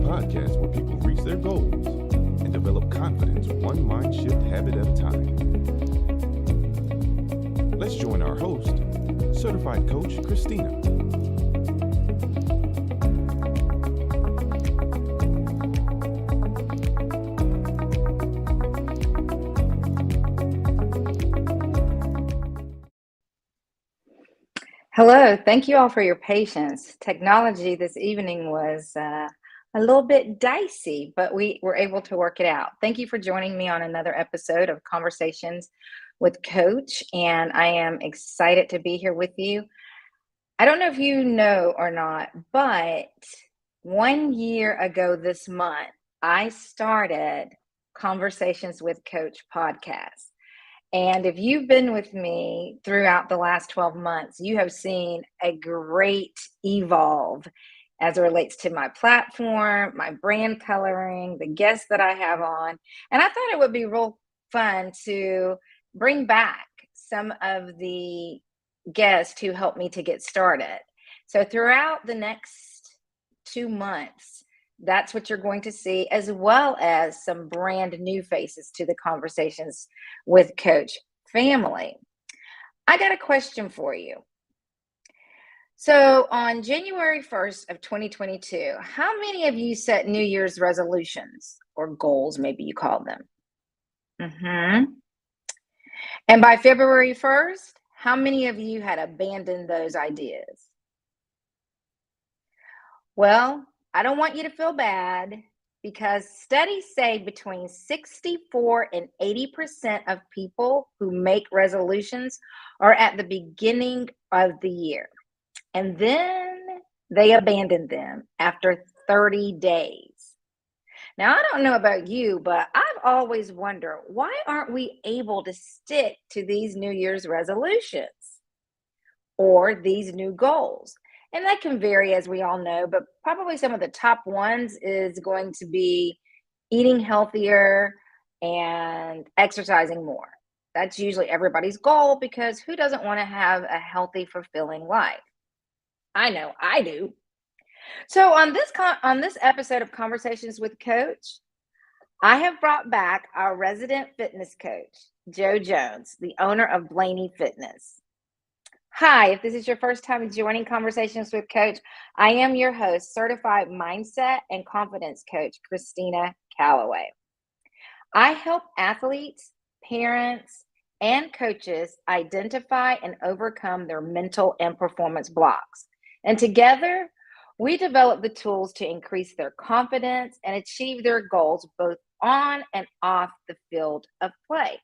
podcast where people reach their goals and develop confidence one mind shift habit at a time. Let's join our host, certified coach Christina. Hello, thank you all for your patience. Technology this evening was a little bit dicey, but we were able to work it out. Thank you for joining me on another episode of Conversations with Coach, and I am excited to be here with you. I don't know if you know or not, but 1 year ago this month, I started Conversations with Coach podcast. And if you've been with me throughout the last 12 months, you have seen a great evolve as it relates to my platform, my brand coloring, the guests that I have on. And I thought it would be real fun to bring back some of the guests who helped me to get started. So throughout the next 2 months, that's what you're going to see, as well as some brand new faces to the Conversations with Coach family. I got a question for you. So on January 1st of 2022, how many of you set New Year's resolutions or goals, maybe you call them? And by February 1st, how many of you had abandoned those ideas? Well, I don't want you to feel bad because studies say between 64 and 80% of people who make resolutions are at the beginning of the year. And then they abandon them after 30 days. Now, I don't know about you, but I've always wondered, why aren't we able to stick to these New Year's resolutions or these new goals? And that can vary, as we all know, but probably some of the top ones is going to be eating healthier and exercising more. That's usually everybody's goal because who doesn't want to have a healthy, fulfilling life? I know I do. So on this episode of Conversations with Coach, I have brought back our resident fitness coach, Joe Jones, the owner of Blan3y Fitness. Hi, if this is your first time joining Conversations with Coach, I am your host, certified mindset and confidence coach, Christina Callaway. I help athletes, parents, and coaches identify and overcome their mental and performance blocks. And together, we develop the tools to increase their confidence and achieve their goals both on and off the field of play.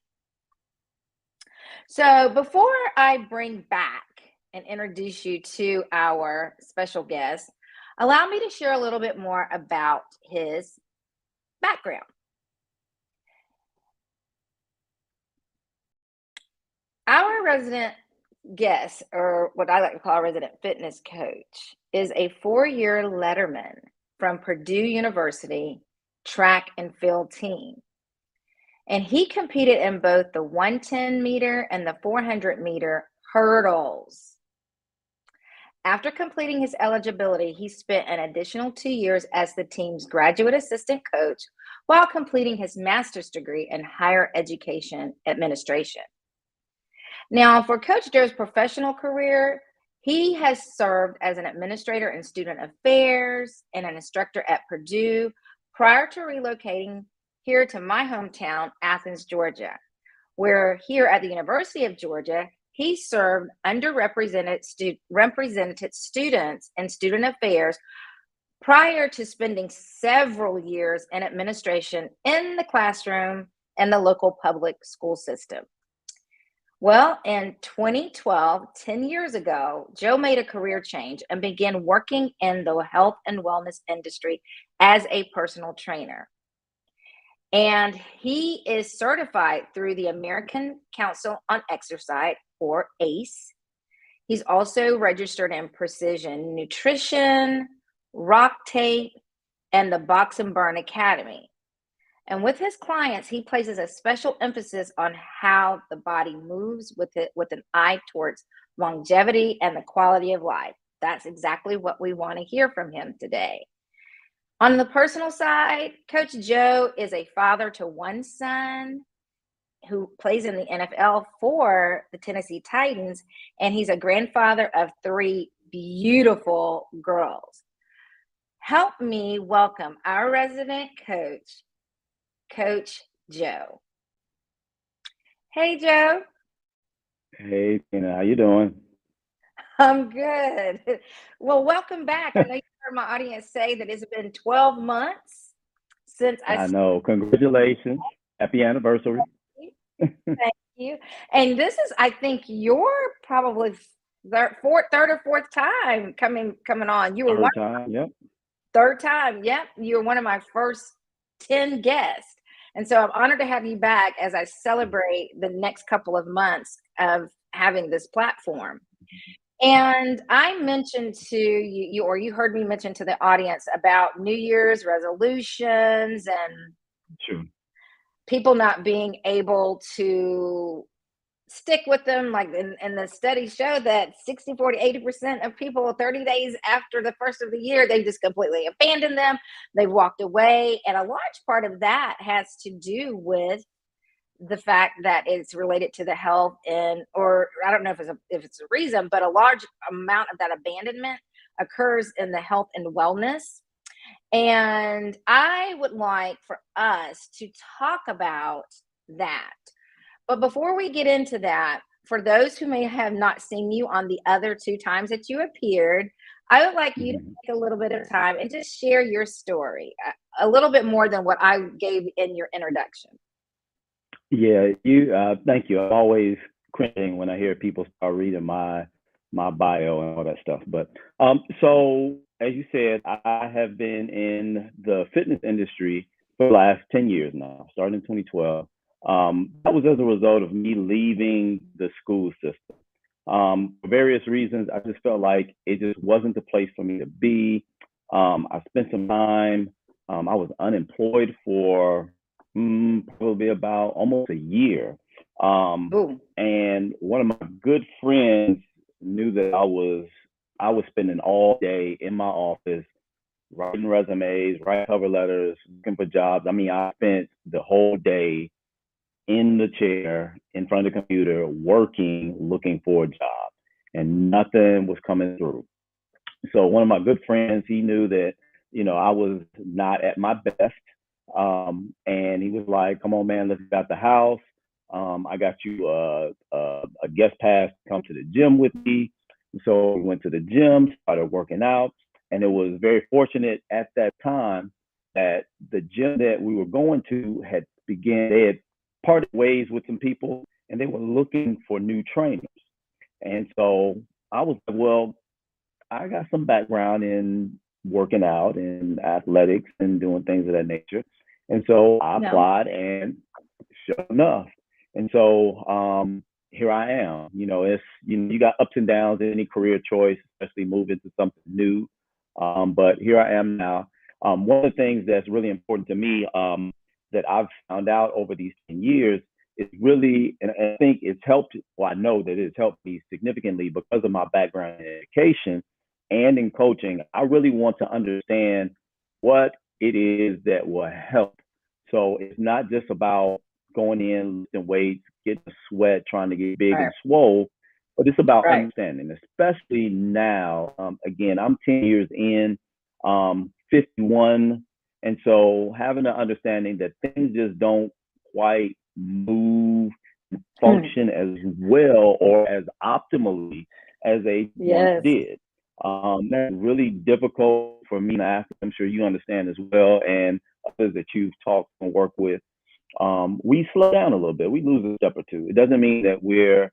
So before I bring back and introduce you to our special guest, allow me to share a little bit more about his background. Our resident guest, or what I like to call a resident fitness coach, is a 4-year letterman from Purdue University track and field team. And he competed in both the 110 meter and the 400 meter hurdles. After completing his eligibility, he spent an additional 2 years as the team's graduate assistant coach while completing his master's degree in higher education administration. Now, for Coach Joe's professional career, he has served as an administrator in student affairs and an instructor at Purdue prior to relocating here to my hometown, Athens, Georgia, where here at the University of Georgia, he served underrepresented students in student affairs prior to spending several years in administration in the classroom and the local public school system. Well, in 2012, 10 years ago, Joe made a career change and began working in the health and wellness industry as a personal trainer. And he is certified through the American Council on Exercise, or ACE. He's also registered in Precision Nutrition, Rock Tape, and the Box and Burn Academy. And with his clients, he places a special emphasis on how the body moves with an eye towards longevity and the quality of life. That's exactly what we want to hear from him today. On the personal side, Coach Joe is a father to one son who plays in the NFL for the Tennessee Titans, and he's a grandfather of three beautiful girls. Help me welcome our resident coach, Coach Joe. Hey, Joe. Hey, Tina, how you doing? I'm good. Well, welcome back. I know you heard my audience say that it's been 12 months since I I know. Congratulations. Happy anniversary. thank you. And this is, I think, your probably third or fourth time coming on. You were one Third time. Yep. third time. Yep, you were one of my first 10 guests. And so I'm honored to have you back as I celebrate the next couple of months of having this platform. And I mentioned to you, or you heard me mention to the audience about New Year's resolutions and True. people not being able to stick with them. Like, and the studies show that 60, 40, 80% of people 30 days after the first of the year, they just completely abandoned them. They've walked away. And a large part of that has to do with the fact that it's related to the health, and or I don't know if it's a reason, but a large amount of that abandonment occurs in the health and wellness. And I would like for us to talk about that. But before we get into that, for those who may have not seen you on the other two times that you appeared, I would like you to Mhm. take a little bit of time and just share your story, a little bit more than what I gave in your introduction. Yeah, thank you. I'm always cringing when I hear people start reading my bio and all that stuff. But so as you said, I have been in the fitness industry for the last 10 years now, starting in 2012. That was as a result of me leaving the school system. For various reasons, I just felt like it just wasn't the place for me to be. I spent some time. I was unemployed for probably about almost a year. Um, Boom. and one of my good friends knew that I was spending all day in my office writing resumes, writing cover letters, looking for jobs. I mean, I spent the whole day in the chair in front of the computer working, looking for a job, and nothing was coming through. So one of my good friends, he knew that, I was not at my best. And he was like, come on, man, let's get out the house. I got you a guest pass to come to the gym with me. So we went to the gym, started working out. And it was very fortunate at that time that the gym that we were going to they had parted ways with some people, and they were looking for new trainers. And so I was like, well, I got some background in working out and athletics and doing things of that nature. And so I No. applied, and sure enough. And so here I am. It's you got ups and downs in any career choice, especially moving to something new. But here I am now. One of the things that's really important to me, that I've found out over these 10 years, is really, and I think it's helped, well, I know that it's helped me significantly because of my background in education and in coaching. I really want to understand what it is that will help. So it's not just about going in, lifting weights, getting a sweat, trying to get big Right. and swole, but it's about Right. understanding, especially now. Again, I'm 10 years in, 51. And so having an understanding that things just don't quite move and function as well or as optimally as they once Yes. did. That's really difficult for me to ask. I'm sure you understand as well, and others that you've talked and worked with. We slow down a little bit. We lose a step or two. It doesn't mean that we're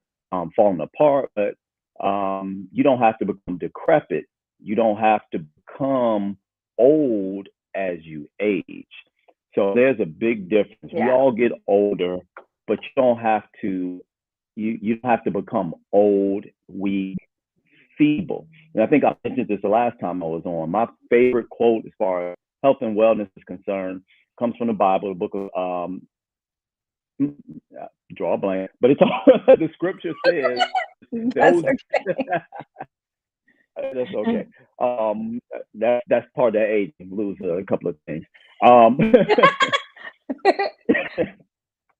falling apart, but you don't have to become decrepit. You don't have to become old as you age. So there's a big difference. We Yeah. all get older, but you don't have to. You don't have to become old, weak, feeble. And I think I mentioned this the last time I was on. My favorite quote as far as health and wellness is concerned comes from the Bible, the book of draw a blank, but it's all the scripture says That's those okay. That's okay. That's part of that age. Lose a couple of things. Um,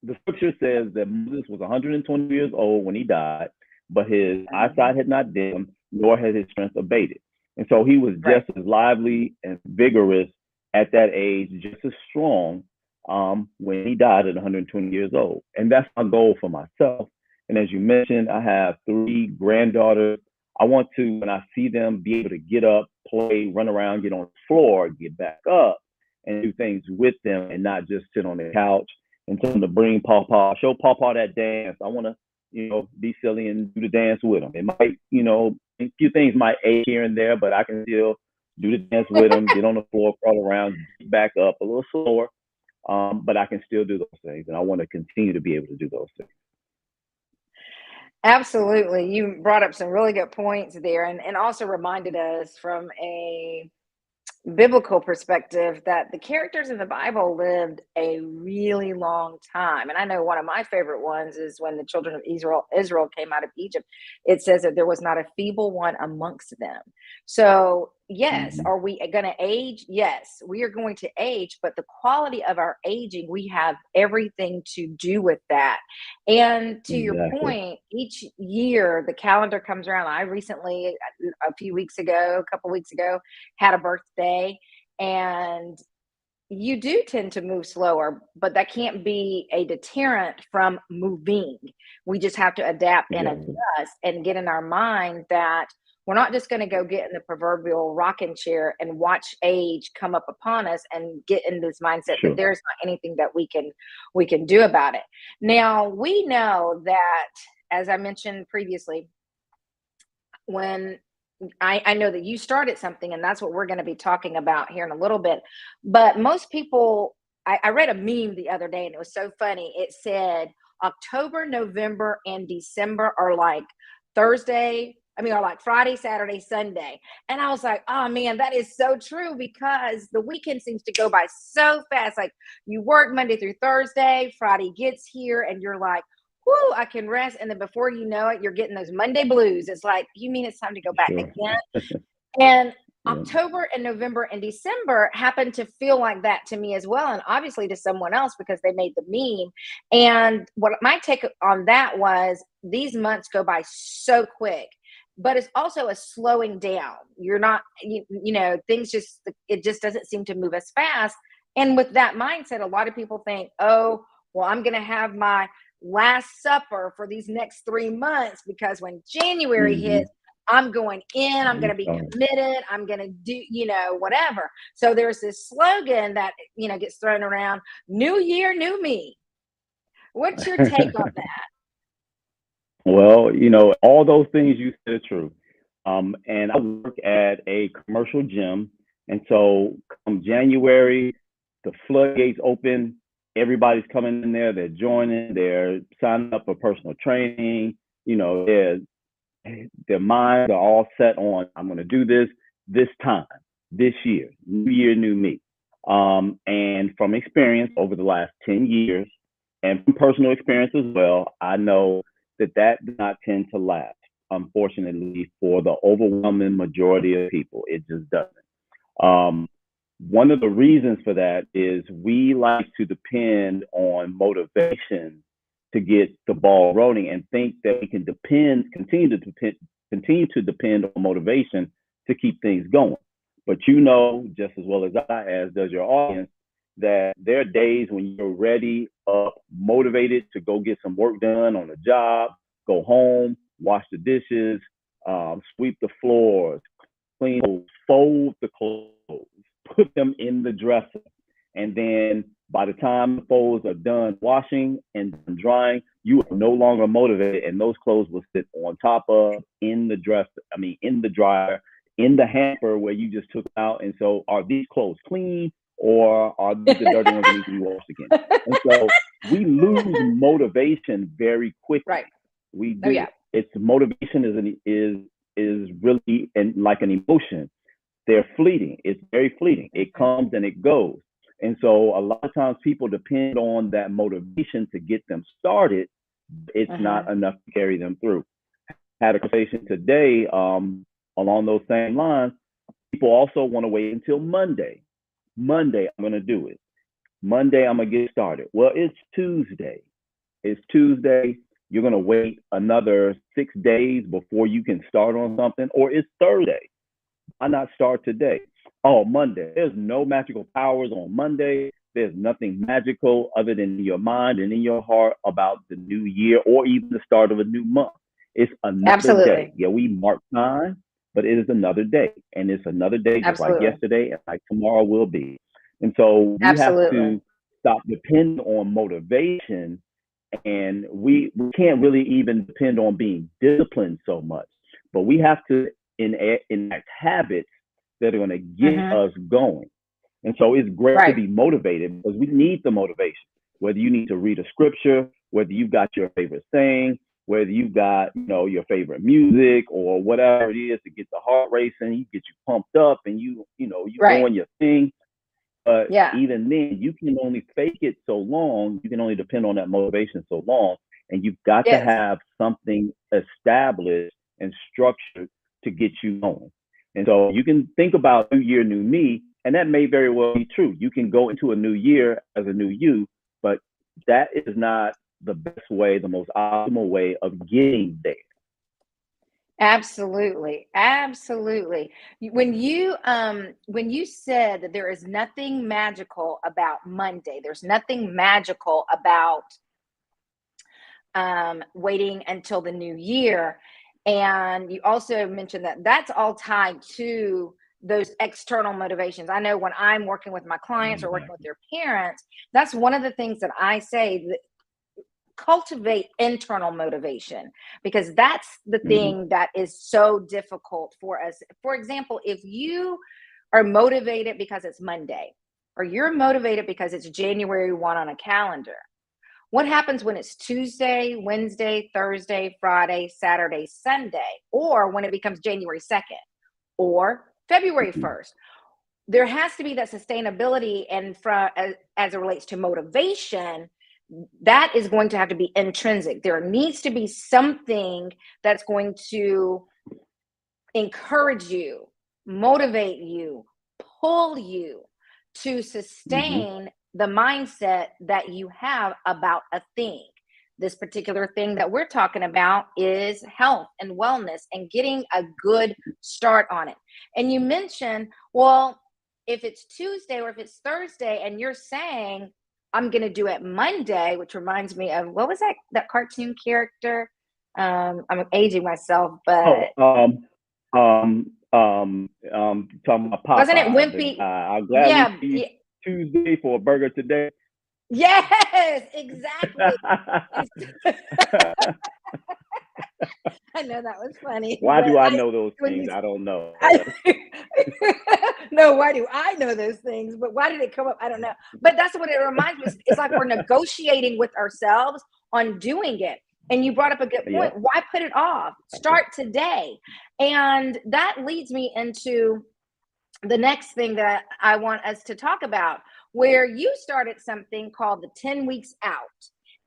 the scripture says that Moses was 120 years old when he died, but his eyesight had not dimmed, nor had his strength abated. And so he was Right. just as lively and vigorous at that age, just as strong when he died at 120 years old. And that's my goal for myself. And as you mentioned, I have 3 granddaughters. I want to, when I see them, be able to get up, play, run around, get on the floor, get back up, and do things with them and not just sit on the couch and tell them to bring Pawpaw, show Pawpaw that dance. I want to, be silly and do the dance with them. It might, a few things might ache here and there, but I can still do the dance with them, get on the floor, crawl around, get back up a little slower. But I can still do those things, and I want to continue to be able to do those things. Absolutely. You brought up some really good points there, and also reminded us from a biblical perspective that the characters in the Bible lived a really long time. And I know one of my favorite ones is when the children of Israel came out of Egypt. It says that there was not a feeble one amongst them. So yes, Mhm. are we going to age? Yes, we are going to age, but the quality of our aging, we have everything to do with that. And to your Exactly. point, each year the calendar comes around. I recently, a couple weeks ago, had a birthday, and you do tend to move slower, but that can't be a deterrent from moving. We just have to adapt and Exactly. adjust and get in our mind that we're not just going to go get in the proverbial rocking chair and watch age come up upon us and get in this mindset that Sure. there's not anything that we can do about it. Now, we know that, as I mentioned previously, when I know that you started something, and that's what we're going to be talking about here in a little bit. But most people, I read a meme the other day, and it was so funny. It said October, November, and December are like are like Friday, Saturday, Sunday. And I was like, oh man, that is so true, because the weekend seems to go by so fast. Like, you work Monday through Thursday, Friday gets here, and you're like, whoo, I can rest. And then before you know it, you're getting those Monday blues. It's like, you mean it's time to go back Sure. again? And Yeah. October and November and December happen to feel like that to me as well. And obviously to someone else, because they made the meme. And what my take on that was, these months go by so quick, but it's also a slowing down. You're not, things it just doesn't seem to move as fast. And with that mindset, a lot of people think, oh, well, I'm going to have my last supper for these next 3 months, because when January Hmm. hits, I'm going in, I'm going to be Restart. committed, I'm going to do, whatever. So there's this slogan that, gets thrown around: new year, new me. What's your take on that? Well, all those things you said are true. And I work at a commercial gym. And so come January, the floodgates open. Everybody's coming in there. They're joining. They're signing up for personal training. Their minds are all set on, I'm going to do this time, this year, new year, new me. And from experience over the last 10 years, and from personal experience as well, I know that does not tend to last, unfortunately, for the overwhelming majority of people. It just doesn't. Um, One of the reasons for that is we like to depend on motivation to get the ball rolling, and think that we can continue to depend on motivation to keep things going. But just as well as as does your audience, that there are days when you're ready, up, motivated to go get some work done on a job, go home, wash the dishes, sweep the floors, clean clothes, fold the clothes, put them in the dresser. And then by the time the folds are done washing and drying, you are no longer motivated, and those clothes will sit on top of, in the dresser, in the dryer, in the hamper where you just took out. And so, are these clothes clean, or are these the dirty ones that need to be washed again? And so we lose motivation very quickly. Right. We Oh, do. yeah. It's motivation is really, and like an emotion. They're fleeting. It's very fleeting. It Mhm. comes and it goes. And so a lot of times people depend on that motivation to get them started. It's not Mhm. enough to carry them through. Had a conversation today. along those same lines, people also want to wait until Monday. Monday, I'm going to do it. Monday, I'm going to get started. Well, it's Tuesday. It's Tuesday. You're going to wait another 6 days before you can start on something, or it's Thursday. Why not start today? Oh, Monday. There's no magical powers on Monday. There's nothing magical other than in your mind and in your heart about the new year or even the start of a new month. It's another day. Absolutely. Yeah, we mark time, but it is another day. And it's another day just like Absolutely. yesterday and like tomorrow will be. And so we have Absolutely. to stop depending on motivation, and we can't really even depend on being disciplined so much, but we have to enact habits that are going to get Mm-hmm. us going. And so it's great to Right. be motivated because we need the motivation. Whether you need to read a scripture, whether you've got your favorite thing, whether you've got, your favorite music or whatever it is to get the heart racing, you get you pumped up and you Right. doing your thing. But Yeah. even then, you can only fake it so long. You can only depend on that motivation so long. And you've got to Yes. have something established and structured to get you going. And so you can think about new year, new me, and that may very well be true. You can go into a new year as a new you, but that is not the best way, the most optimal way of getting there. Absolutely. Absolutely. When you said that there is nothing magical about Monday, there's nothing magical about waiting until the new year. And you also mentioned that that's all tied to those external motivations. I know when I'm working with my clients or working with their parents, that's one of the things that I say, that cultivate internal motivation, because that's the Mhm. thing that is so difficult for us. For example, if you are motivated because it's Monday, or you're motivated because it's January 1 on a calendar, what happens when it's Tuesday, Wednesday, Thursday, Friday, Saturday, Sunday, or when it becomes January 2nd or February Mhm. 1st? There has to be that sustainability, and as it relates to motivation, that is going to have to be intrinsic. There needs to be something that's going to encourage you, motivate you, pull you to Mhm. sustain the mindset that you have about a thing. This particular thing that we're talking about is health and wellness and getting a good start on it. And you mentioned, well, if it's Tuesday or if it's Thursday and you're saying, I'm going to do it Monday, which reminds me of, what was that cartoon character? I'm aging myself, Oh, but talking about wasn't it Popeye, the Wimpy? guy. I'll gladly Yeah, see you yeah. Tuesday for a burger today. Yes, exactly. I know that was funny, Why but do I know those when things? you, I don't know. I, no, why do I know those things? But why did it come up? I don't know. But that's what it reminds me. It's like we're negotiating with ourselves on doing it. And you brought up a good point. Yep. Why put it off? Start today. And that leads me into the next thing that I want us to talk about, where you started something called the 10 weeks out.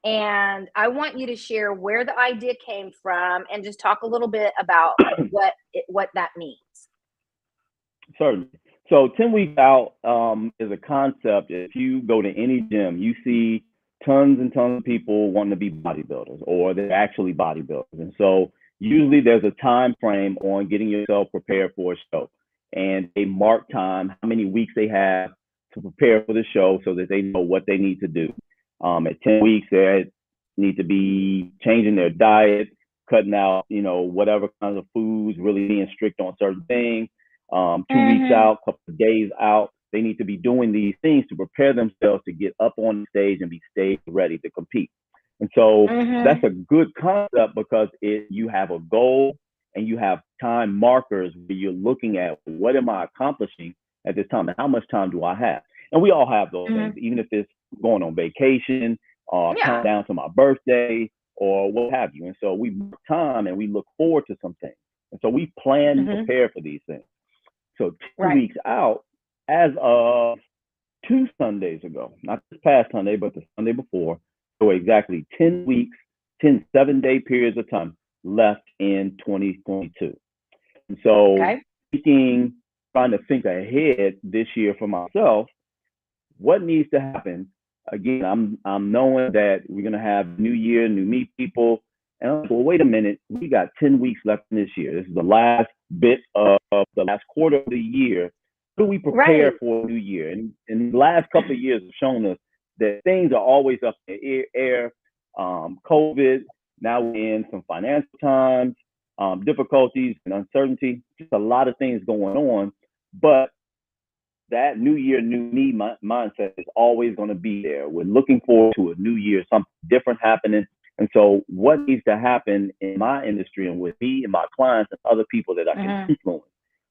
And I want you to share where the idea came from and just talk a little bit about what that means. Certainly. So 10 weeks out is a concept. If you go to any gym, you see tons and tons of people wanting to be bodybuilders, or they're actually bodybuilders. And so usually there's a time frame on getting yourself prepared for a show, and they mark time, how many weeks they have to prepare for the show so that they know what they need to do. At 10 weeks, they need to be changing their diet, cutting out, whatever kinds of foods, really being strict on certain things. 2 weeks Mm-hmm. out, couple of days out, they need to be doing these things to prepare themselves to get up on the stage and be stage ready to compete. And so that's Mm-hmm. a good concept because you have a goal and you have time markers where you're looking at, what am I accomplishing at this time and how much time do I have? And we all have those things, Mm-hmm. even if it's going on vacation or Yeah. countdown to my birthday or what have you. And so we mark time and we look forward to some things. And so we plan and Mm-hmm. prepare for these things. So 2 Right. weeks out, as of 2 Sundays ago, not this past Sunday, but the Sunday before, so exactly 10 weeks, 10 7-day periods of time left in 2022. And so Okay. trying to think ahead this year for myself, what needs to happen? Again, I'm knowing that we're gonna have new year, new me people. And I'm like, well, wait a minute, we got 10 weeks left in this year. This is the last bit of the last quarter of the year. How do we prepare Right. for a new year? And the last couple of years have shown us that things are always up in the air. COVID, now we're in some financial times, difficulties and uncertainty, just a lot of things going on. But that new year, new me mindset is always going to be there. We're looking forward to a new year, something different happening. And so, what needs to happen in my industry and with me and my clients and other people that I can influence?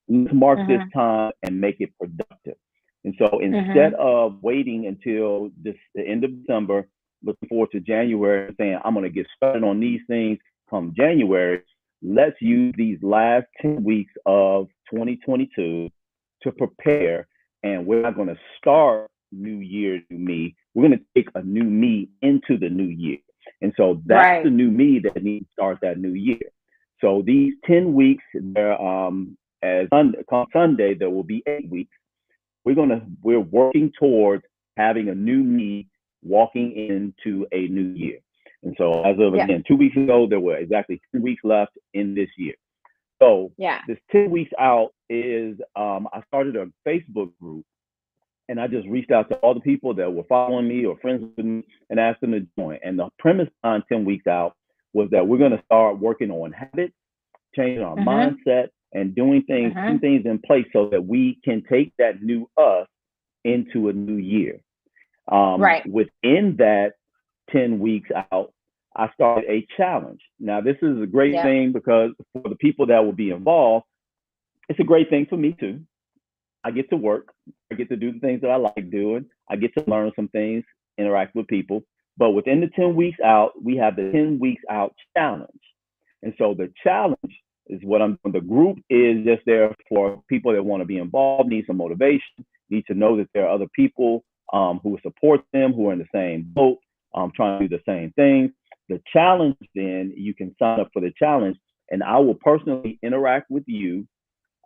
Let's mark this time and make it productive. And so, instead of waiting until the end of December, looking forward to January, saying I'm going to get started on these things come January, let's use these last 10 weeks of 2022 to prepare. And we're not going to start new year, new me. We're going to take a new me into the new year. And so that's the new me that needs to start that new year. So these 10 weeks, as come Sunday, there will be 8 weeks. We're working towards having a new me walking into a new year. And so as of, again, 2 weeks ago, there were exactly 10 weeks left in this year. So this 10 weeks out is, I started a Facebook group, and I just reached out to all the people that were following me or friends with me and asked them to join. And the premise behind 10 weeks out was that we're going to start working on habits, changing our mindset, and doing things, putting things in place so that we can take that new us into a new year. Within that 10 weeks out, I started a challenge. Now, this is a great thing because for the people that will be involved, it's a great thing for me too. I get to work. I get to do the things that I like doing. I get to learn some things, interact with people. But within the 10 weeks out, we have the 10 weeks out challenge. And so the challenge is what I'm doing. The group is just there for people that want to be involved, need some motivation, need to know that there are other people who support them, who are in the same boat, trying to do the same things. The challenge, then, you can sign up for the challenge, and I will personally interact with you,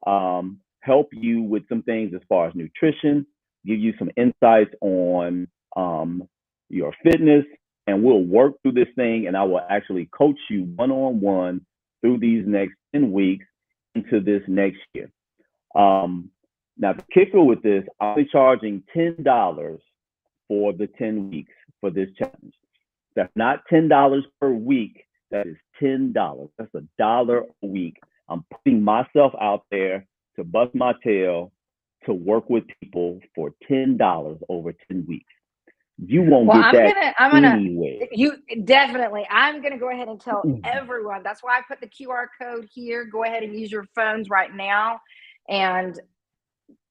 help you with some things as far as nutrition, give you some insights on your fitness, and we'll work through this thing, and I will actually coach you one-on-one through these next 10 weeks into this next year. Now, the kicker with this, I'll be charging $10 for the 10 weeks for this challenge. That's not $10 per week. That is $10. That's $1 a week. I'm putting myself out there to bust my tail to work with people for $10 over 10 weeks. You won't get that anywhere. I'm going to go ahead and tell everyone. That's why I put the QR code here. Go ahead and use your phones right now, and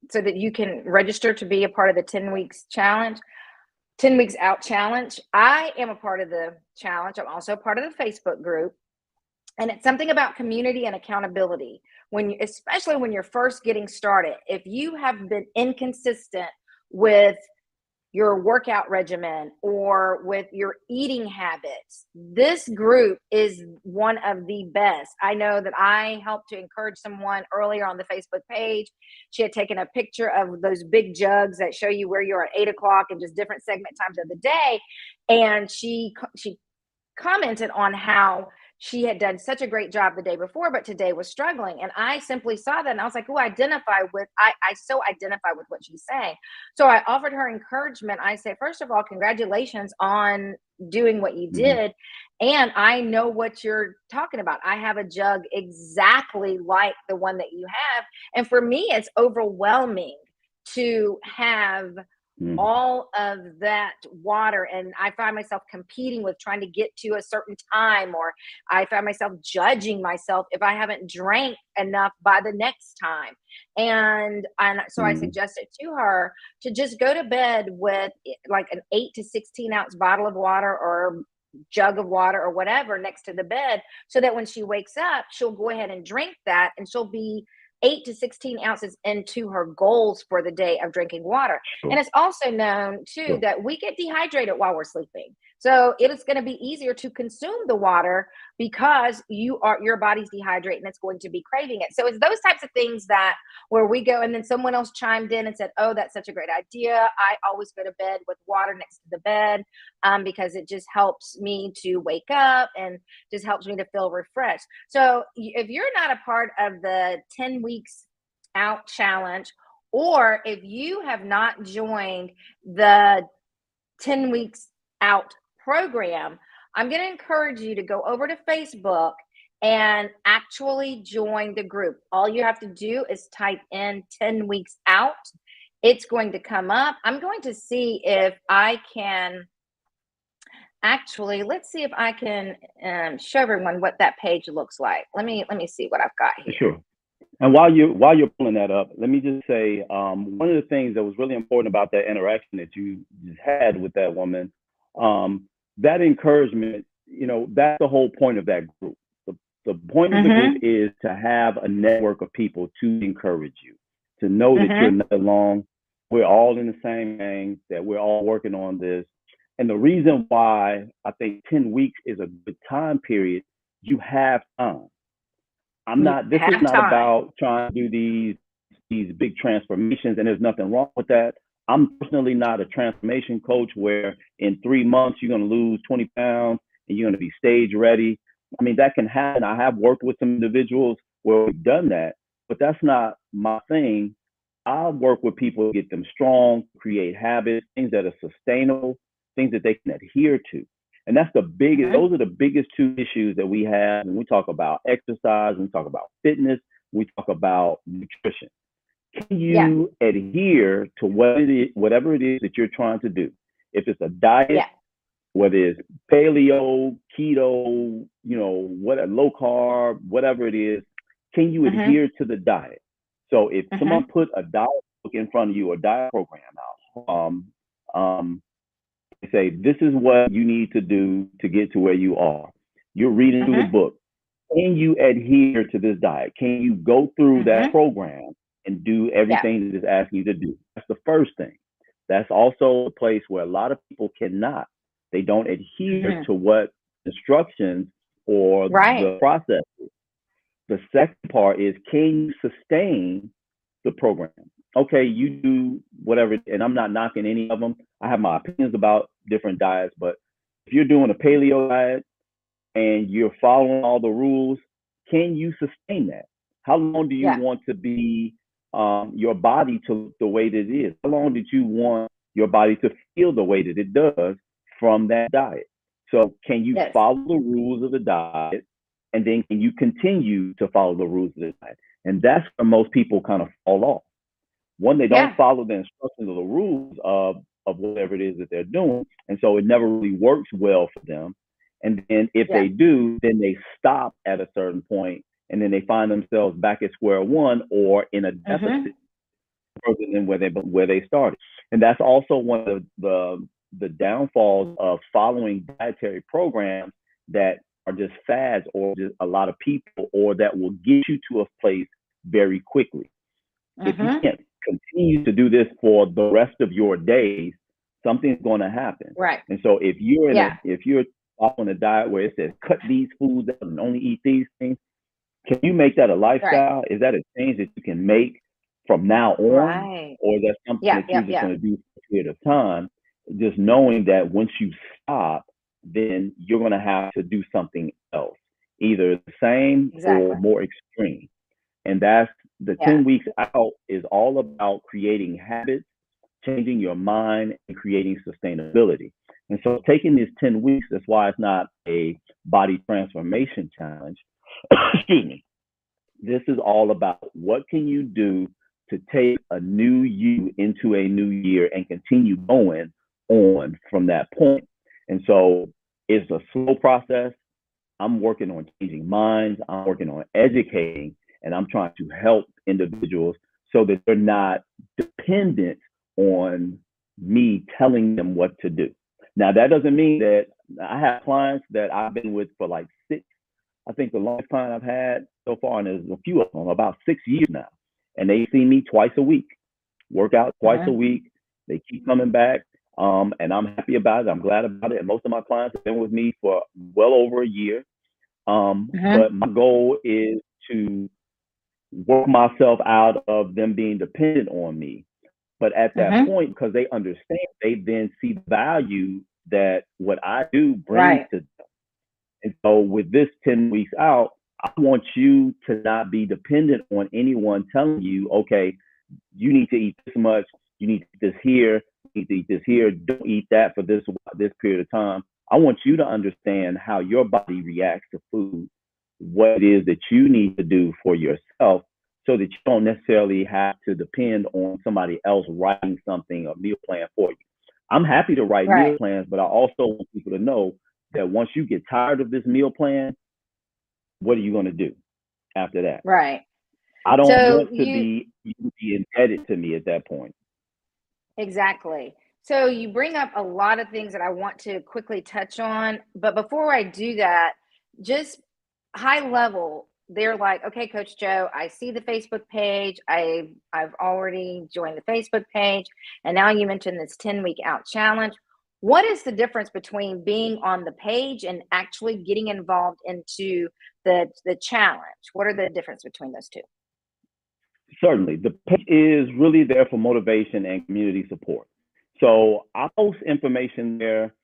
so that you can register to be a part of the 10 weeks challenge. 10 weeks out challenge. I am a part of the challenge. I'm also a part of the Facebook group. And it's something about community and accountability. Especially when you're first getting started, if you have been inconsistent with your workout regimen or with your eating habits, this group is one of the best. I know that I helped to encourage someone earlier on the Facebook page. She had taken a picture of those big jugs that show you where you're at 8 o'clock and just different segment times of the day. And she commented on how she had done such a great job the day before, but today was struggling. And I simply saw that and I was like, oh, I so identify with what she's saying. So I offered her encouragement. I said, first of all, congratulations on doing what you did. And I know what you're talking about. I have a jug exactly like the one that you have. And for me, it's overwhelming to have all of that water, and I find myself competing with trying to get to a certain time, or I find myself judging myself if I haven't drank enough by the next time. And so I suggested to her to just go to bed with like an 8 to 16 ounce bottle of water or jug of water or whatever next to the bed, so that when she wakes up, she'll go ahead and drink that, and she'll be 8 to 16 ounces into her goals for the day of drinking water. And it's also known too that we get dehydrated while we're sleeping. So it is going to be easier to consume the water because your body's dehydrated and it's going to be craving it. So it's those types of things that where we go, and then someone else chimed in and said, "Oh, that's such a great idea. I always go to bed with water next to the bed because it just helps me to wake up and just helps me to feel refreshed." So if you're not a part of the 10 weeks out challenge, or if you have not joined the 10 weeks out program, I'm going to encourage you to go over to Facebook and actually join the group. All you have to do is type in 10 weeks out. It's going to come up. I'm going to see if I can actually, let's see if I can show everyone what that page looks like. Let me see what I've got here. Sure. And while you're pulling that up, let me just say one of the things that was really important about that interaction that you just had with that woman, that encouragement, that's the whole point of that group. The point of the group is to have a network of people to encourage you, to know that you're not alone. We're all in the same gang, that we're all working on this. And the reason why I think 10 weeks is a good time period, you have time. This is not about trying to do these big transformations, and there's nothing wrong with that. I'm personally not a transformation coach where in 3 months you're going to lose 20 pounds and you're going to be stage ready. I mean, that can happen. I have worked with some individuals where we've done that, but that's not my thing. I work with people to get them strong, create habits, things that are sustainable, things that they can adhere to. And that's the biggest, those are the biggest two issues that we have when we talk about exercise, when we talk about fitness, when we talk about nutrition. Can you adhere to whatever it is that you're trying to do? If it's a diet, whether it's paleo, keto, low carb, whatever it is, can you adhere to the diet? So if someone put a diet book in front of you, a diet program out, say, this is what you need to do to get to where you are. You're reading through the book. Can you adhere to this diet? Can you go through that program and do everything that it's asking you to do? That's the first thing. That's also a place where a lot of people cannot. They don't adhere to what instructions or the process is. The second part is, can you sustain the program? Okay, you do whatever, and I'm not knocking any of them. I have my opinions about different diets, but if you're doing a paleo diet and you're following all the rules, can you sustain that? How long do you want to be your body to look the way that it is? How long did you want your body to feel the way that it does from that diet? So can you follow the rules of the diet, and then can you continue to follow the rules of the diet? And that's where most people kind of fall off. One, they don't follow the instructions or the rules of whatever it is that they're doing. And so it never really works well for them. And then if they do, then they stop at a certain point, and then they find themselves back at square one or in a deficit further than where they started. And that's also one of the downfalls of following dietary programs that are just fads or just a lot of people, or that will get you to a place very quickly. If you can't continue to do this for the rest of your days, something's going to happen. Right. And so if you're on a diet where it says cut these foods out and only eat these things, can you make that a lifestyle? Is that a change that you can make from now on, or is that something that you're just going to do for a period of time? Just knowing that once you stop, then you're going to have to do something else, either the same or more extreme. And that's the 10 weeks out is all about creating habits, changing your mind, and creating sustainability. And so taking these 10 weeks, that's why it's not a body transformation challenge. Excuse me. This is all about what can you do to take a new you into a new year and continue going on from that point. And so it's a slow process. I'm working on changing minds. I'm working on educating, and I'm trying to help individuals so that they're not dependent on me telling them what to do. Now, that doesn't mean that I have clients that I've been with for like I think the longest client I've had so far, and there's a few of them, about 6 years now. And they see me twice a week, work out twice a week. They keep coming back. And I'm happy about it. I'm glad about it. And most of my clients have been with me for well over a year. Mm-hmm. But my goal is to work myself out of them being dependent on me. But at that Mm-hmm. point, because they understand, they then see the value that what I do brings Right. to them. And so with this 10 weeks out, I want you to not be dependent on anyone telling you, okay, you need to eat this much, you need to eat this here, you need to eat this here, don't eat that for this period of time. I want you to understand how your body reacts to food, what it is that you need to do for yourself so that you don't necessarily have to depend on somebody else writing something, a meal plan for you. I'm happy to write meal Right. plans, but I also want people to know that once you get tired of this meal plan, what are you going to do after that? Right. I don't So want to be you to be indebted to me at that point. exactly. So you bring up a lot of things that I want to quickly touch on, but before I do that, just high level, they're like, okay, Coach Joe, I see the Facebook page. I've already joined the Facebook page, and now you mentioned this 10-week out challenge. What is the difference between being on the page and actually getting involved into the challenge? What are the difference between those two? Certainly, the page is really there for motivation and community support. So I post information there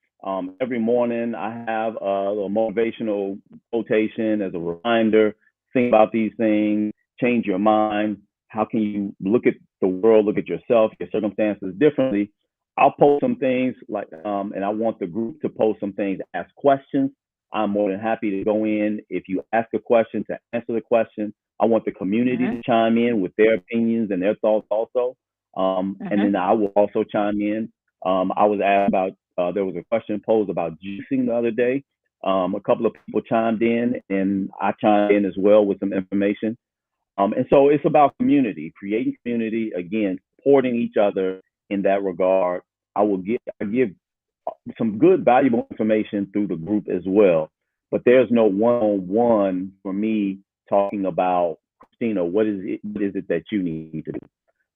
every morning. I have a little motivational quotation as a reminder. Think about these things, change your mind. How can you look at the world, look at yourself, your circumstances differently? I'll post some things like, and I want the group to post some things, ask questions. I'm more than happy to go in if you ask a question to answer the question. I want the community Mm-hmm. to chime in with their opinions and their thoughts also. And Mm-hmm. then I will also chime in. I was asked about, there was a question posed about juicing the other day. A couple of people chimed in and I chimed in as well with some information. And so it's about community, creating community, again, supporting each other in that regard. I give some good, valuable information through the group as well. But there's no one-on-one for me talking about, Christina, what is it that you need to do?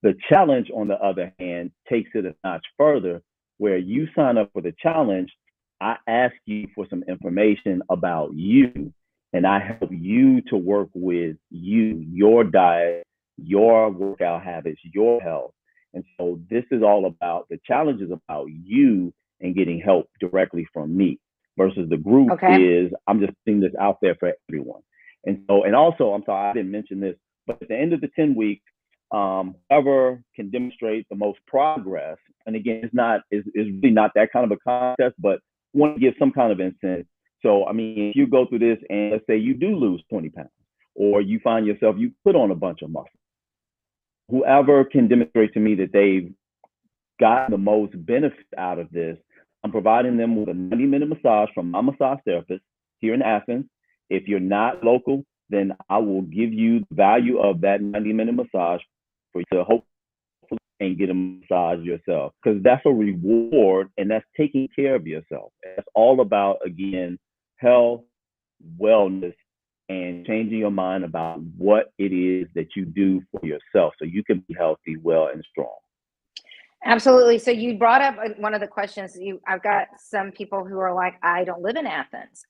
The challenge, on the other hand, takes it a notch further, where you sign up for the challenge. I ask you for some information about you, and I help you to work with you, your diet, your workout habits, your health. And so this is all about the challenge is about you and getting help directly from me versus the group Okay. is I'm just putting this out there for everyone. And so, and also, I'm sorry, I didn't mention this, but at the end of the 10 weeks, whoever can demonstrate the most progress, and again, it's really not that kind of a contest, but want to give some kind of incentive. So, I mean, if you go through this and let's say you do lose 20 pounds, or you find yourself, you put on a bunch of muscle, whoever can demonstrate to me that they've gotten the most benefit out of this, I'm providing them with a 90-minute massage from my massage therapist here in Athens. If you're not local, then I will give you the value of that 90-minute massage for you to hopefully and get a massage yourself, because that's a reward and that's taking care of yourself. It's all about, again, health, wellness, and changing your mind about what it is that you do for yourself so you can be healthy, well, and strong. Absolutely. So you brought up one of the questions. I've got some people who are like, I don't live in Athens.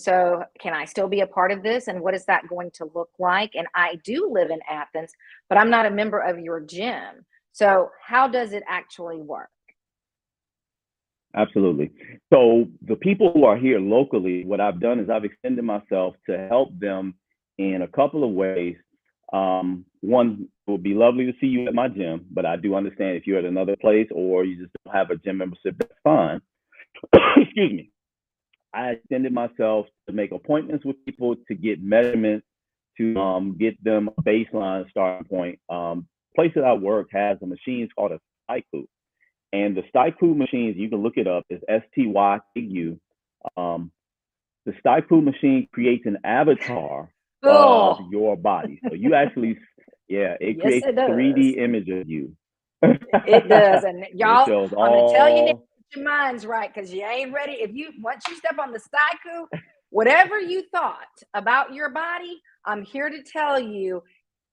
So can I still be a part of this? And what is that going to look like? And I do live in Athens, but I'm not a member of your gym. So how does it actually work? Absolutely. So the people who are here locally, what I've done is I've extended myself to help them in a couple of ways. One, it would be lovely to see you at my gym, but I do understand if you're at another place or you just don't have a gym membership, that's fine. Excuse me. I extended myself to make appointments with people to get measurements, to get them a baseline starting point. Place that I work has a machine called a Styku. And the Styku machines, you can look it up, is STYKU. Um, the Styku machine creates an avatar of Oh, your body. So you actually, yeah, it yes, creates it a 3D does. image of you. It does. And It y'all, shows I'm gonna tell you now, all, get your minds right, because you ain't ready. If you once you step on the Staiku, whatever you thought about your body, I'm here to tell you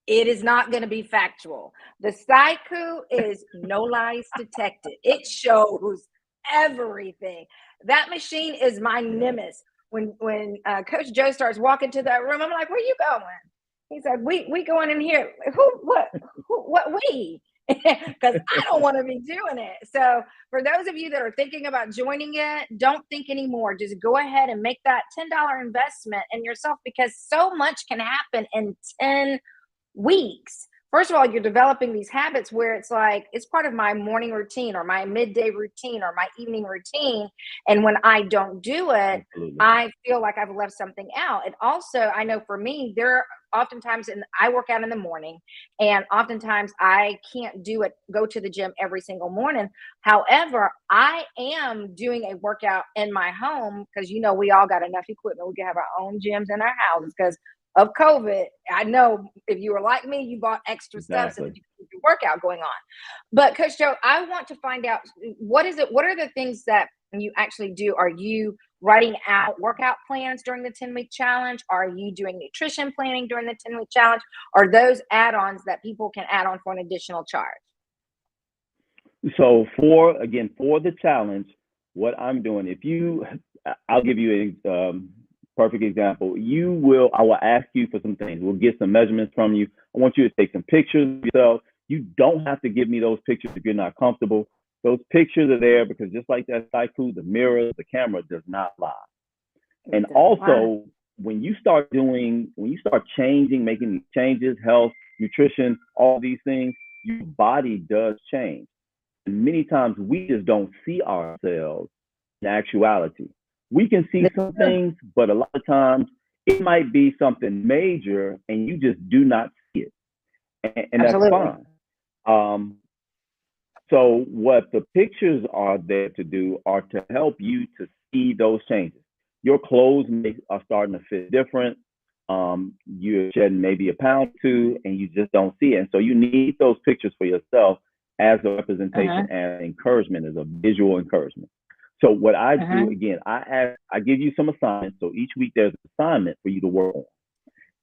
It is not going to be factual. The Psycho is no lies detected. It shows everything. That machine is my nemesis. When Coach Joe starts walking to that room, I'm like, "Where you going?" He's like, "We going in here." What we? Because I don't want to be doing it. So for those of you that are thinking about joining it, don't think anymore. Just go ahead and make that $10 investment in yourself, because so much can happen in 10 weeks. First of all, you're developing these habits where it's like, it's part of my morning routine or my midday routine or my evening routine. And when I don't do it, Absolutely. I feel like I've left something out. And also, I know for me, there are oftentimes, and I work out in the morning, and oftentimes I can't go to the gym every single morning. However, I am doing a workout in my home because, we all got enough equipment. We can have our own gyms in our houses because of COVID. I know if you were like me, you bought extra stuff so that you can keep your workout going on. But Coach Joe, I want to find out, what are the things that you actually do? Are you writing out workout plans during the 10-week challenge? Are you doing nutrition planning during the 10-week challenge? Are those add-ons that people can add on for an additional charge? So for the challenge, what I'm doing, I'll give you a perfect example. I will ask you for some things. We'll get some measurements from you. I want you to take some pictures of yourself. You don't have to give me those pictures if you're not comfortable. Those pictures are there because just like that cycle, the mirror, the camera does not lie. And also, when you start changing, making these changes, health, nutrition, all these things, your body does change. And many times we just don't see ourselves in actuality. We can see some things, but a lot of times it might be something major and you just do not see it. And that's fine. So what the pictures are there to do are to help you to see those changes. Your clothes are starting to fit different. You're shedding maybe a pound or two and you just don't see it. And so you need those pictures for yourself as a representation and encouragement, as a visual encouragement. So what I do, again, I give you some assignments. So each week there's an assignment for you to work on.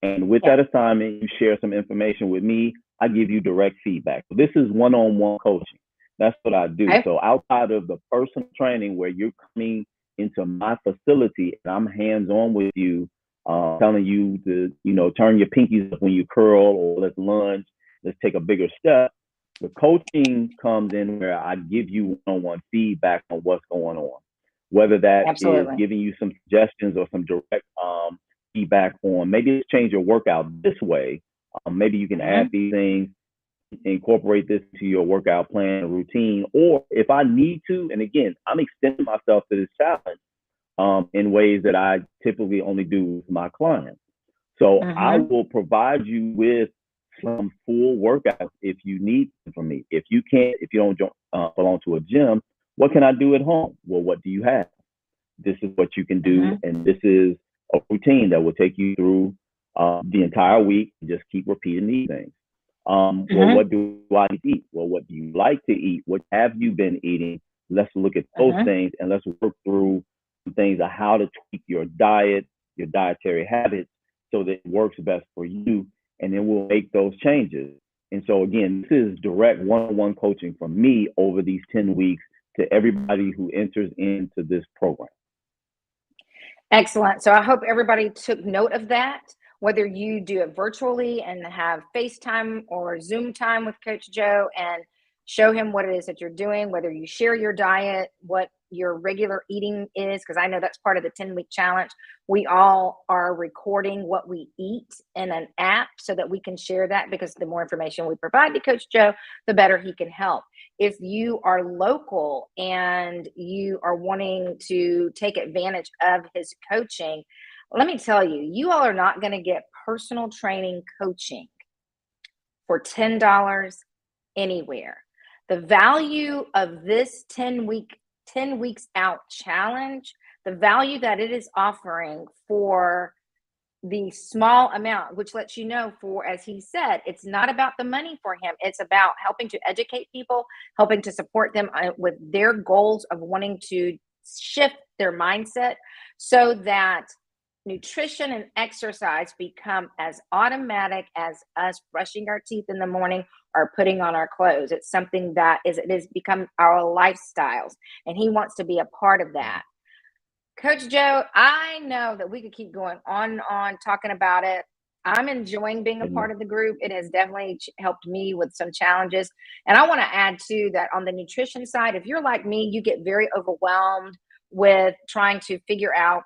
And with that assignment, you share some information with me. I give you direct feedback. So this is one-on-one coaching. That's what I do. So outside of the personal training where you're coming into my facility and I'm hands-on with you, telling you to, turn your pinkies up when you curl, or let's lunge, let's take a bigger step. The coaching comes in where I give you one-on-one feedback on what's going on, whether that is giving you some suggestions or some direct feedback on maybe let's change your workout this way. Maybe you can add these things, incorporate this to your workout plan or routine, or if I need to, and again, I'm extending myself to this challenge in ways that I typically only do with my clients. So I will provide you with some full workouts if you need them from me. If you don't belong to a gym, what can I do at home? Well, what do you have? This is what you can do. And this is a routine that will take you through the entire week. Just keep repeating these things. Well, what do I eat? Well, what do you like to eat? What have you been eating? Let's look at those things and let's work through some things of how to tweak your diet, your dietary habits, so that it works best for you. And then we'll make those changes. And so again, this is direct one-on-one coaching from me over these 10 weeks to everybody who enters into this program. Excellent. So I hope everybody took note of that, whether you do it virtually and have FaceTime or Zoom time with Coach Joe and show him what it is that you're doing, whether you share your diet, what your regular eating is, because I know that's part of the 10-week challenge. We all are recording what we eat in an app so that we can share that, because the more information we provide to Coach Joe, the better he can help. If you are local and you are wanting to take advantage of his coaching, let me tell you, you all are not going to get personal training coaching for $10 anywhere. The value of this 10 weeks out challenge, the value that it is offering for the small amount, which lets you know, for, as he said, it's not about the money for him. It's about helping to educate people, helping to support them with their goals of wanting to shift their mindset so that nutrition and exercise become as automatic as us brushing our teeth in the morning or putting on our clothes. It's something that it has become our lifestyles, and he wants to be a part of that. Coach Joe, I know that we could keep going on and on talking about it. I'm enjoying being a part of the group. It has definitely helped me with some challenges. And I want to add too that on the nutrition side, if you're like me, you get very overwhelmed with trying to figure out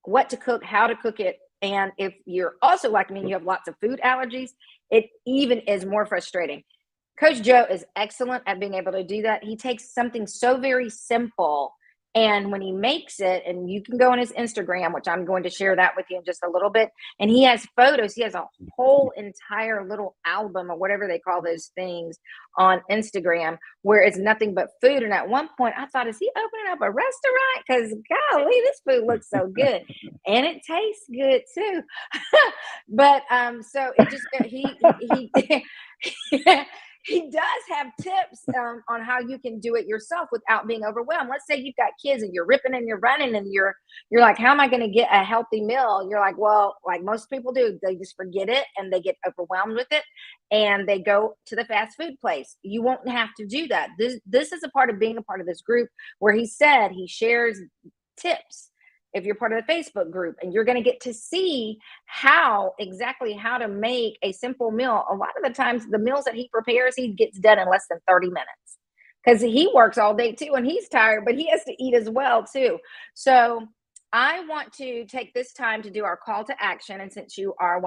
what to cook, how to cook it. And if you're also like me, you have lots of food allergies, it even is more frustrating. Coach Joe is excellent at being able to do that. He takes something so very simple, and when he makes it, and you can go on his Instagram, which I'm going to share that with you in just a little bit, and he has photos. He has a whole entire little album or whatever they call those things on Instagram where it's nothing but food. And at one point I thought, is he opening up a restaurant? Because golly, this food looks so good. And it tastes good too. But so it just he does have tips on how you can do it yourself without being overwhelmed. Let's say you've got kids and you're ripping and you're running and you're like, how am I going to get a healthy meal? You're like, well, like most people do, they just forget it and they get overwhelmed with it and they go to the fast food place. You won't have to do that. This is a part of being a part of this group where he said he shares tips if you're part of the Facebook group, and you're going to get to see exactly how to make a simple meal. A lot of the times the meals that he prepares, he gets done in less than 30 minutes because he works all day too and he's tired, but he has to eat as well too. So I want to take this time to do our call to action. And since you are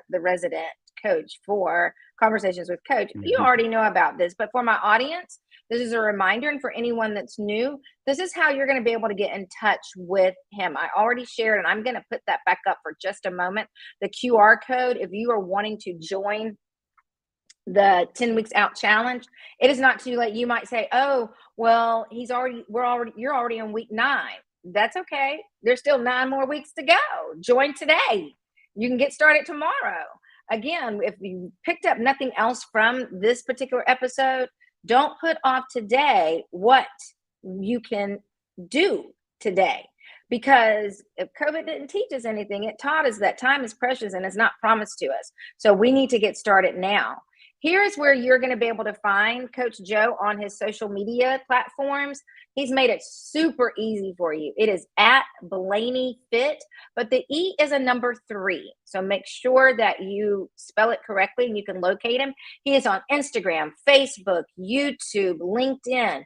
the resident coach for Conversations with Coach, you already know about this, but for my audience, this is a reminder. And for anyone that's new, this is how you're going to be able to get in touch with him. I already shared, and I'm going to put that back up for just a moment. The QR code, if you are wanting to join the 10 weeks out challenge, it is not too late. You might say, oh, well, you're already in week 9. That's okay. There's still 9 more weeks to go. Join today. You can get started tomorrow. Again, if you picked up nothing else from this particular episode, don't put off today what you can do today. Because if COVID didn't teach us anything, it taught us that time is precious and it's not promised to us. So we need to get started now. Here's where you're going to be able to find Coach Joe on his social media platforms. He's made it super easy for you. It is at Blan3y Fit, but the E is a number 3. So make sure that you spell it correctly and you can locate him. He is on Instagram, Facebook, YouTube, LinkedIn.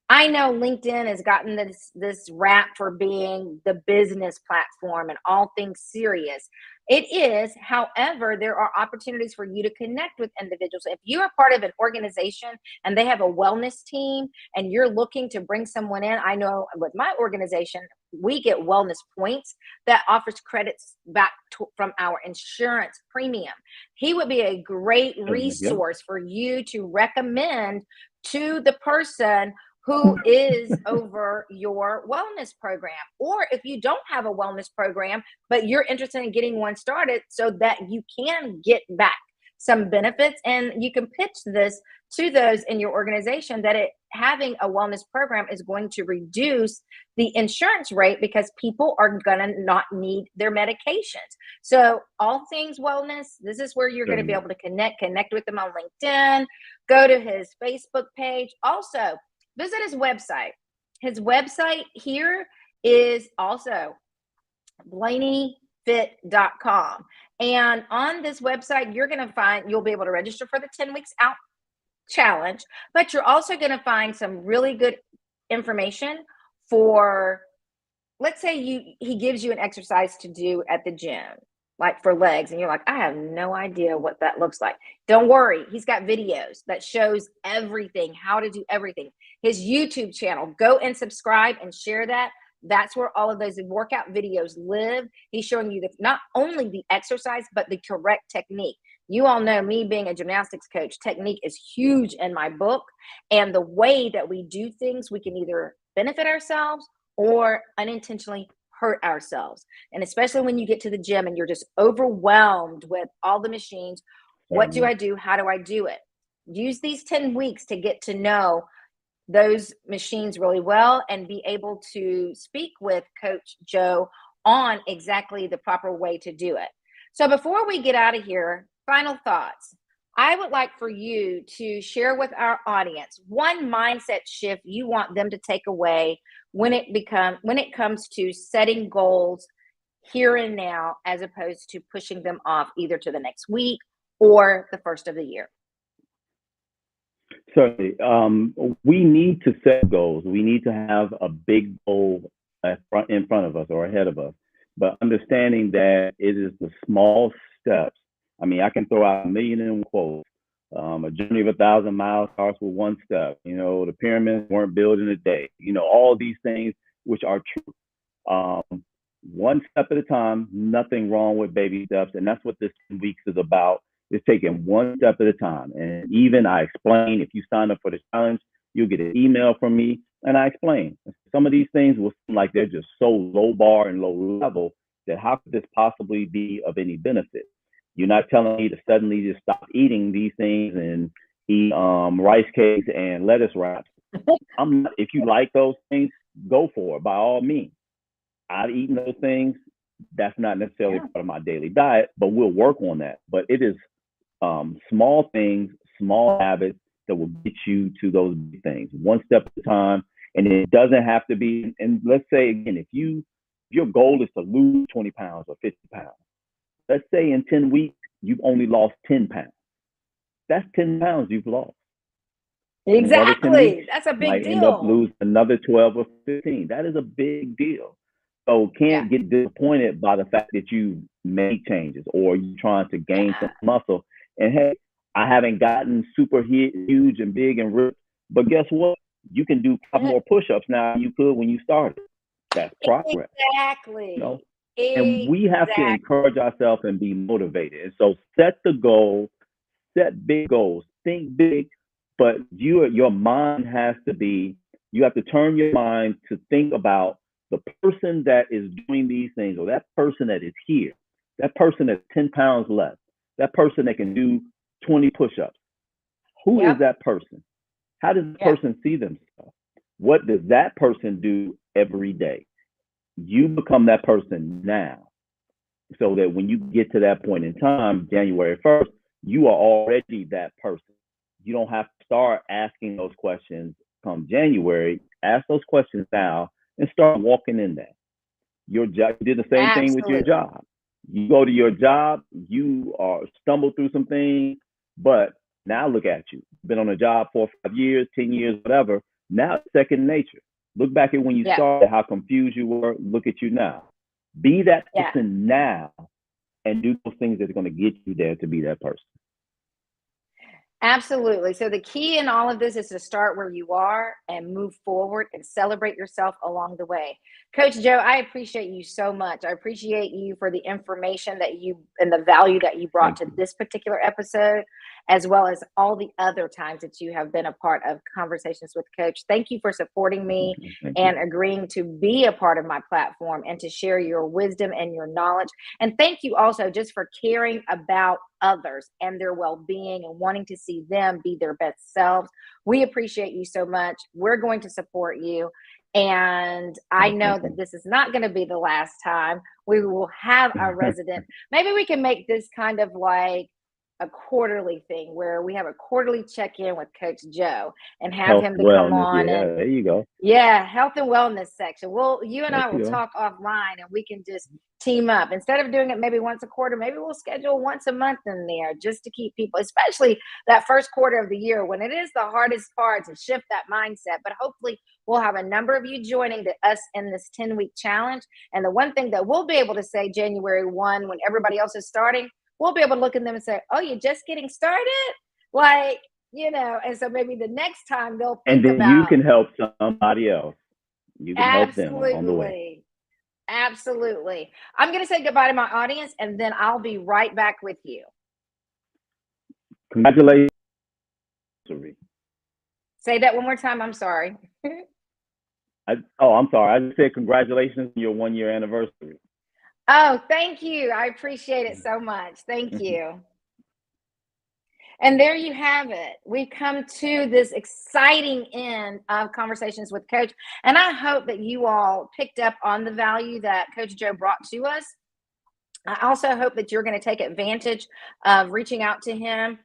I know LinkedIn has gotten this rap for being the business platform and all things serious. It is, however, there are opportunities for you to connect with individuals. If you are part of an organization and they have a wellness team and you're looking to bring someone in, I know with my organization, we get wellness points that offers credits back from our insurance premium. He would be a great resource for you to recommend to the person who is over your wellness program. Or if you don't have a wellness program, but you're interested in getting one started so that you can get back some benefits, and you can pitch this to those in your organization that having a wellness program is going to reduce the insurance rate because people are gonna not need their medications. So all things wellness, this is where you're gonna be able to connect with them on LinkedIn, go to his Facebook page. Also, visit his website. His website here is also Blan3yfit.com. And on this website, you'll be able to register for the 10 weeks out challenge, but you're also going to find some really good information for, let's say he gives you an exercise to do at the gym, like for legs, and you're like, I have no idea what that looks like. Don't worry. He's got videos that shows everything, how to do everything. His YouTube channel, go and subscribe and share that. That's where all of those workout videos live. He's showing you not only the exercise, but the correct technique. You all know me being a gymnastics coach, technique is huge in my book. And the way that we do things, we can either benefit ourselves or unintentionally hurt ourselves. And especially when you get to the gym and you're just overwhelmed with all the machines, what do I do? How do I do it? Use these 10 weeks to get to know those machines really well and be able to speak with Coach Joe on exactly the proper way to do it. So before we get out of here, final thoughts. I would like for you to share with our audience one mindset shift you want them to take away when it comes to setting goals here and now, as opposed to pushing them off either to the next week or the first of the year. Certainly. We need to set goals. We need to have a big goal in front of us or ahead of us, but understanding that it is the small steps. I mean, I can throw out a million and one quotes. A journey of 1,000 miles starts with one step. You know, the pyramids weren't built in a day. You know, all these things which are true. One step at a time, nothing wrong with baby steps. And that's what this 10 weeks is about, is taking one step at a time. And even I explain, if you sign up for the challenge, you'll get an email from me and I explain. Some of these things will seem like they're just so low bar and low level that how could this possibly be of any benefit? You're not telling me to suddenly just stop eating these things and eat rice cakes and lettuce wraps. I'm not, if you like those things, go for it by all means. I've eaten those things. That's not necessarily part of my daily diet, but we'll work on that. But it is small things, small habits that will get you to those big things, one step at a time. And it doesn't have to be, and let's say again, if your goal is to lose 20 pounds or 50 pounds, let's say in 10 weeks, you've only lost 10 pounds. That's 10 pounds you've lost. Exactly. Weeks, that's a big might deal. End up losing another 12 or 15. That is a big deal. So can't get disappointed by the fact that you make changes or you're trying to gain some muscle. And hey, I haven't gotten super huge and big and ripped, but guess what? You can do 5 more push-ups now than you could when you started. That's progress. Exactly. You know? And we have to encourage ourselves and be motivated. And so set the goal, set big goals, think big, but your mind has to be, you have to turn your mind to think about the person that is doing these things, or that person that is here, that person that's 10 pounds less, that person that can do 20 push-ups. Who is that person? How does the person see themselves? What does that person do every day? You become that person now, so that when you get to that point in time, January 1st, you are already that person. You don't have to start asking those questions come January. Ask those questions now and start walking in that. Your job, you did the same thing with your job. You go to your job, you stumble through some things, but now look at you. Been on a job 4 or 5 years, 10 years, whatever. Now it's second nature. Look back at when you started, how confused you were. Look at you now. Be that person now and do those things that are going to get you there to be that person. Absolutely. So the key in all of this is to start where you are and move forward and celebrate yourself along the way. Coach Joe, I appreciate you so much. I appreciate you for the information that you and the value that you brought to this particular episode, as well as all the other times that you have been a part of Conversations with Coach. Thank you for supporting me and agreeing to be a part of my platform and to share your wisdom and your knowledge. And thank you also just for caring about others and their well-being and wanting to see them be their best selves. We appreciate you so much. We're going to support you. And I know that this is not going to be the last time we will have our resident. Maybe we can make this kind of like a quarterly thing where we have a quarterly check-in with Coach Joe and have him to come on. Yeah, and there you go. Yeah, health and wellness section. You and I will talk offline and we can just team up. Instead of doing it maybe once a quarter, maybe we'll schedule once a month in there just to keep people, especially that first quarter of the year when it is the hardest part to shift that mindset. But hopefully we'll have a number of you joining us in this 10-week challenge. And the one thing that we'll be able to say January 1, when everybody else is starting, we'll be able to look at them and say, oh, you're just getting started? Like, and so maybe the next time they'll think and then you can help somebody else. You can help them on the way. Absolutely. I'm going to say goodbye to my audience, and then I'll be right back with you. Congratulations. Say that one more time. I'm sorry. I'm sorry. I just said congratulations on your 1-year anniversary. Oh, thank you. I appreciate it so much. Thank you. And there you have it. We've come to this exciting end of Conversations with Coach. And I hope that you all picked up on the value that Coach Joe brought to us. I also hope that you're going to take advantage of reaching out to him.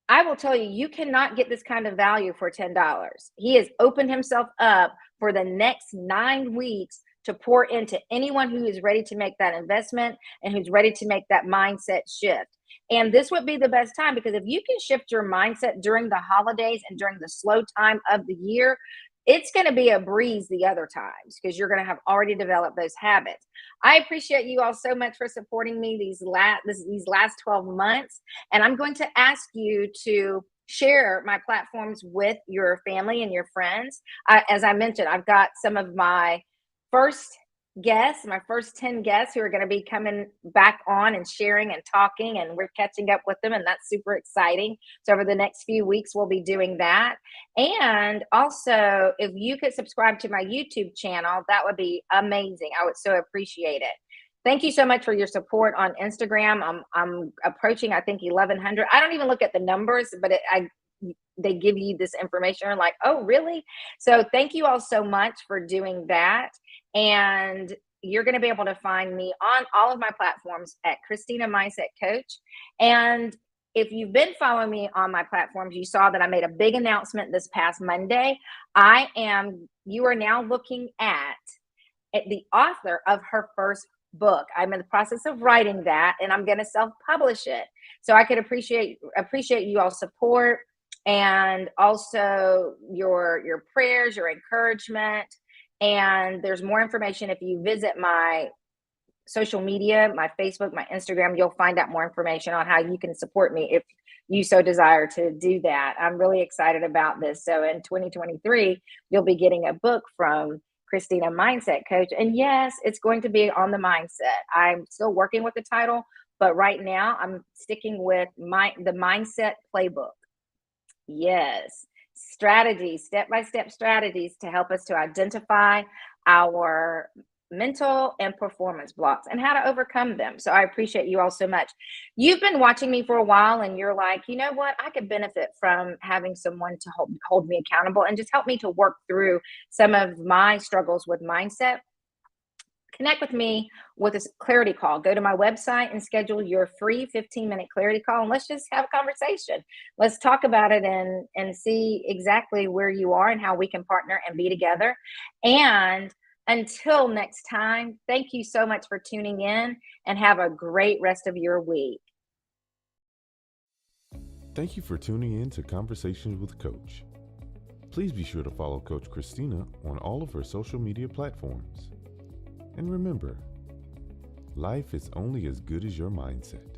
I will tell you, you cannot get this kind of value for $10. He has opened himself up for the next 9 weeks to pour into anyone who is ready to make that investment and who's ready to make that mindset shift. And this would be the best time, because if you can shift your mindset during the holidays and during the slow time of the year, it's going to be a breeze the other times, because you're going to have already developed those habits. I appreciate you all so much for supporting me these last 12 months. And I'm going to ask you to share my platforms with your family and your friends. As I mentioned, I've got some of my first 10 guests who are going to be coming back on and sharing and talking, and we're catching up with them, and that's super exciting. So over the next few weeks, we'll be doing that. And also, if you could subscribe to my YouTube channel, that would be amazing. I would so appreciate it. Thank you so much for your support on Instagram. I'm approaching, I think, 1,100. I don't even look at the numbers, but they give you this information. I'm like, oh, really? So thank you all so much for doing that. And you're going to be able to find me on all of my platforms at Christina Mindset Coach. And if you've been following me on my platforms, you saw that I made a big announcement this past Monday. You are now looking at the author of her first book. I'm in the process of writing that, and I'm going to self-publish it. So I could appreciate you all support, and also your prayers, your encouragement. And there's more information if you visit my social media, my Facebook, my Instagram. You'll find out more information on how you can support me if you so desire to do that. I'm really excited about this. So in 2023, you'll be getting a book from Christina Mindset Coach. And yes, it's going to be on the mindset. I'm still working with the title, but right now I'm sticking with the Mindset Playbook. Yes, strategies, step-by-step strategies to help us to identify our mental and performance blocks and how to overcome them. So I appreciate you all so much. You've been watching me for a while, and you're like, you know what? I could benefit from having someone to hold me accountable and just help me to work through some of my struggles with mindset. Connect with me with a clarity call. Go to my website and schedule your free 15-minute clarity call, and let's just have a conversation. Let's talk about it and see exactly where you are and how we can partner and be together. And until next time, thank you so much for tuning in, and have a great rest of your week. Thank you for tuning in to Conversations with Coach. Please be sure to follow Coach Christina on all of her social media platforms. And remember, life is only as good as your mindset.